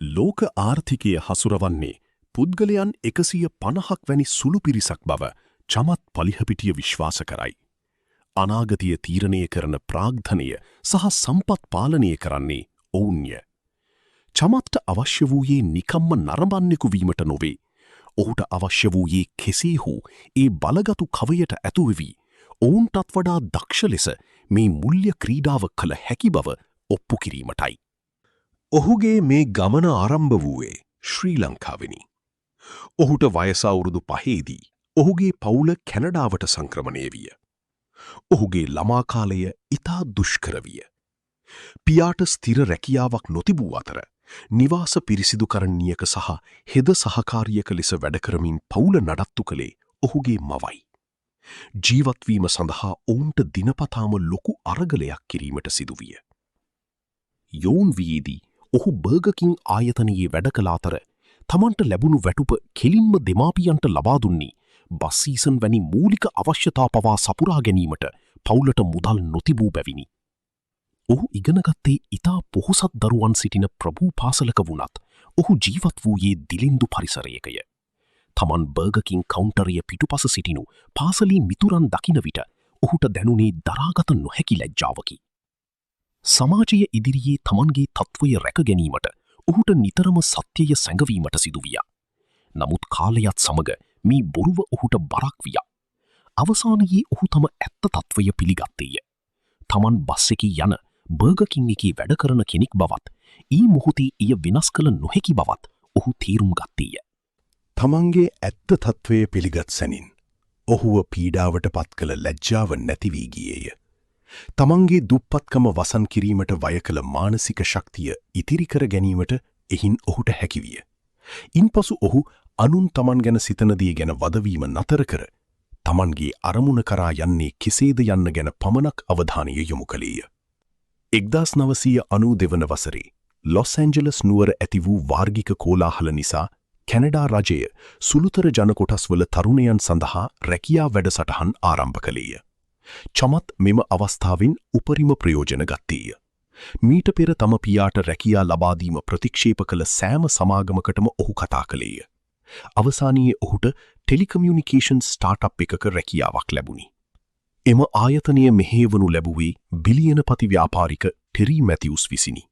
ලෝක ආර්ථිකය හසුරවන්නේ පුද්ගලයන් 150ක් වැනි සුළු පිරිසක් බව චමත් පලිහපිටිය විශ්වාස කරයි. අනාගතය තීරණය කරන ප්‍රාග්ධනය සහ සම්පත් පාලනය කරන්නේ ඔවුන්ය. චමත්ට අවශ්‍ය වූයේ නිකම්ම නරඹන්නෙකු වීමට නොවේ. ඔහුට අවශ්‍ය වූයේ කෙසේ හෝ ඒ බලගතු කවයට ඇතුවවී ඔවුන්ටත් වඩා දක්ෂ ලෙස මේ මුල්‍ය ක්‍රීඩාව කළ හැකි බව ඔප්පු කිරීමටයි. ඔහුගේ මේ ගමන ආරම්භ වූයේ ශ්‍රී ලංකාවෙනි. ඔහුට වයස අවුරුදු 5දී ඔහුගේ පවුල කැනඩාවට සංක්‍රමණය විය. ඔහුගේ ළමා කාලය ඉතා දුෂ්කර විය. පියාට ස්ථිර රැකියාවක් නොතිබූ අතර නිවාස පිරිසිදුකරණියක සහ හෙද සහකාරියක ලෙස වැඩ කරමින් පවුල නඩත්තු කළේ ඔහුගේ මවයි. ජීවත්වීම සඳහා ඔවුන්ට දිනපතාම ලොකු අරගලයක් කිරීමට සිදුවිය. යෝන් වියේදී ඔහු බර්ගකින් ආයතනයේ වැඩ කළ අතර තමන්ට ලැබුණු වැටුප කෙලින්ම දෙමාපියන්ට ලබා දුන්නේ බස් සීසන් වැනි මූලික අවශ්‍යතා පවා සපුරා ගැනීමට පවුලට මුදල් නොතිබූ බැවිනි. ඔහු ඉගෙනගත්තේ ඉතා පොහොසත් දරුවන් සිටින ප්‍රභූ පාසලක වුණත් ඔහු ජීවත් වූයේ දිලින්දු පරිසරයකය. තමන් බර්ගකින් කවුන්ටරය පිටුපස සිටිනු පාසලී මිතුරන් දකින විට ඔහුට දැනුනේ දරාගත නොහැකි ලැජ්ජාවකි. සමාජය ඉදිරියේ තමන්ගේ තත්ත්වය රැක ගැනීමට ඔහුට නිතරම සත්‍යය සැඟවීමට සිදුවිය. නමුත් කාලයත් සමග මේ බොරුව ඔහුට බරක් විය. අවසානයේ ඔහු තම ඇත්ත තත්ත්වය පිළිගත්තේය. තමන් බස් එකේ යන බර්ගකින් එකේ වැඩ කරන කෙනෙක් බවත්, ඊ මොහොතේ එය වෙනස් කළ නොහැකි බවත් ඔහු තේරුම් ගත්තේය. තමන්ගේ ඇත්ත තත්ත්වය පිළිගත් සැනින් ඔහුව පීඩාවට පත් කළ ලැජ්ජාව නැති වී ගියේය. තමන්ගේ දුප්පත්කම වසන් කිරීමට වය කළ මානසික ශක්තිය ඉතිරි කර ගැනීමට එහින් ඔහුට හැකිවිය. ඉන්පසු ඔහු අනුන් තමන් ගැන සිතනදී ගැන වදවීම නතර කර තමන්ගේ අරමුණ කරා යන්නේ කෙසේද යන්න ගැන පමණක් අවධානය යොමු කළේය. 1992 වන වසරේ ලොස් ඇන්ජලස් නුවර ඇති වූ වාර්ගික කෝලාහල නිසා කැනඩා රජය සුළුතර ජනකොටස්වල තරුණයන් සඳහා රැකියා වැඩසටහන් ආරම්භ කළේය. චමත් මෙම අවස්ථාවෙන් උපරිම ප්‍රයෝජන ගත්තේය. මීට පෙර තම පියාට රැකියා ලබාදීම ප්‍රතික්ෂේප කළ සෑම සමාගමකටම ඔහු කතා කළේය. අවසානයේ ඔහුට ටෙලිකමියුනිකේෂන් ස්ටාර්ට්අප් එකක රැකියාවක් ලැබුණි. එම ආයතනය මෙහෙයවනු ලැබුවේ බිලියනපති ව්‍යාපාරික ටෙරි මැතිවුස් විසිනි.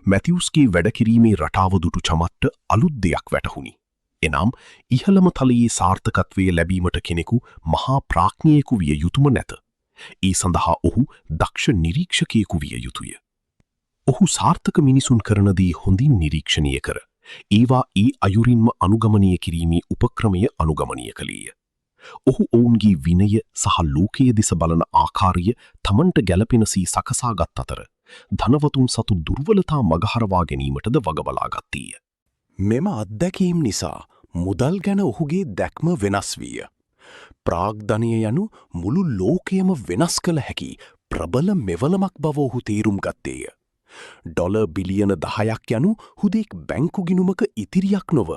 මැතිවුස්ගේ වැඩකිරීමේ රටාව දුටු චමත්ට අලුත් දෙයක් වැටහුණි. එනම් ඉහළම තලයේ සාර්ථකත්වය ලැබීමට කෙනෙකු මහා ප්‍රඥයෙකු විය යුතුම නැත. ඒ සඳහා ඔහු දක්ෂ නිරීක්ෂකයෙකු විය යුතුය. ඔහු සාර්ථක මිනිසුන් කරන දේ හොඳින් නිරීක්ෂණය කර ඒවා ඒ අයුරින්ම අනුගමනය කිරීමේ උපක්‍රමය අනුගමනය කළේය. ඔහු ඔවුන්ගේ විනය සහ ලෝකයේ දෙස බලන ආකාරය තමන්ට ගැලපෙනසී සකසාගත් අතර ධනවතුන් සතු දුර්වලතා මගහරවා ගැනීමටද වගබලා ගත්තේය. මෙම අත්දැකීම් නිසා මුදල් ගැන ඔහුගේ දැක්ම වෙනස් විය. ප්‍රාග්ධනය යනු මුළු ලෝකයම වෙනස් කළ හැකි ප්‍රබල මෙවලමක් බව ඔහු තේරුම් ගත්තේය. ඩොලර් බිලියන 10ක් යනු හුදෙක් බැංකු ගිණුමක ඉතිරියක් නොව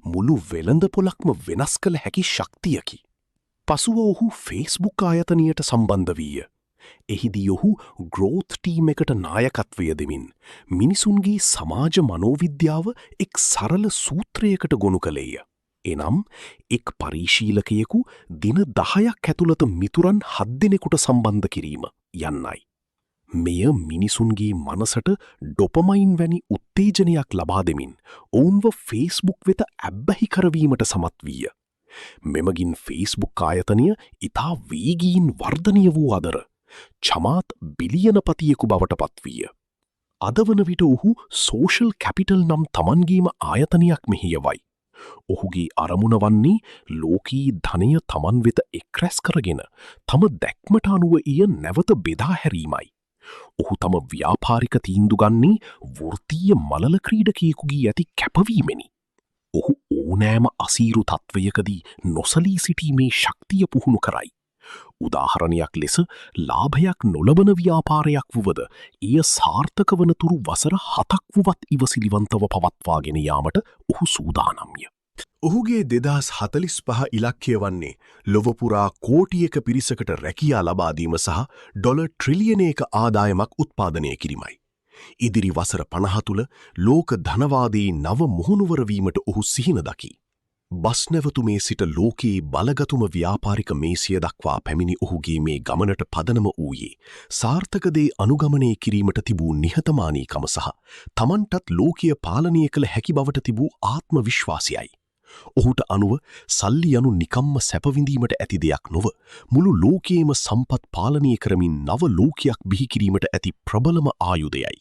මුළු වෙළඳ පොලක්ම වෙනස් කළ හැකි ශක්තියකි. පසුව ඔහු ෆේස්බුක් ආයතනයට සම්බන්ධ වීය. එහිදී ඔහු ග්‍රෝත් ටීම් එකට නායකත්වය දෙමින් මිනිසුන්ගේ සමාජ මනෝවිද්‍යාව එක් සරල සූත්‍රයකට ගොනු කළේය. එනම් එක් පරිශීලකයෙකු දින 10ක් ඇතුළත මිතුරන් 7 දෙනෙකුට සම්බන්ධ කිරීම යන්නයි. මෙය මිනිසුන්ගේ මනසට ඩොපමයින් වැනි උත්තේජනයක් ලබා දෙමින් ඔවුන්ව ෆේස්බුක් වෙත ඇබ්බැහි කරවීමට සමත් වීය. මෙමගින් ෆේස්බුක් ආයතනය ඉතා වේගීන් වර්ධනය වූ අතර චමාත් බිලියනපතියෙකු බවට පත්විය. අද වන විට ඔහු සෝෂල් කැපිටල් නම් තමන්ගේම ආයතනයක් මෙහෙයවයි. ඔහුගේ අරමුණ වන්නේ ලෝකී ධනය තමන් වෙත එක්රැස් කරගෙන තම දැක්මට අනුව එය නැවත බෙදා හැරීමයි. ඔහු තම ව්‍යාපාරික තීන්දු ගන්නේ වෘත්තීය මලල ක්‍රීඩකයෙකුගේ ඇති කැපවීමෙනි. ඔහු ඕනෑම අසීරු තත්ත්වයකදී නොසලී සිටීමේ ශක්තිය පුහුණු කරයි. උදාහරණයක් ලෙස ලාභයක් නොලබන ව්‍යාපාරයක් වුවද එය සාර්ථක වනතුරු වසර 7ක් වුවත් ඉවසිලිවන්තව පවත්වාගෙන යාමට ඔහු සූදානම්ය. ඔහුගේ 2045 ඉලක්කය වන්නේ ලොවපුරා කෝටියක පිරිසකට රැකියා ලබාදීම සහ ඩොලර් ට්‍රිලියනයක ආදායමක් උත්පාදනය කිරීමයි. ඉදිරි වසර 50 තුළ ලෝක ධනවාදී නව මුහුණුවරවීමට ඔහු සිහින දකි. බස් නැවතුමේ සිට ලෝකයේ බලගතුම ව්‍යාපාරික මේසිය දක්වා පැමිණි ඔහුගේ මේ ගමනට පදනම වූයේ සාර්ථක දේ අනුගමනය කිරීමට තිබූ නිහතමානීකම සහ තමන්ටත් ලෝකීය පාලනය කළ හැකි බවට තිබූ ආත්ම විශ්වාසයයි. ඔහුට අනුව සල්ලි යනු නිකම්ම සැපවිඳීමට ඇති දෙයක් නොව මුළු ලෝකයේම සම්පත් පාලනය කරමින් නව ලෝකයක් බිහි කිරීමට ඇති ප්‍රබලම ආයුධයයි.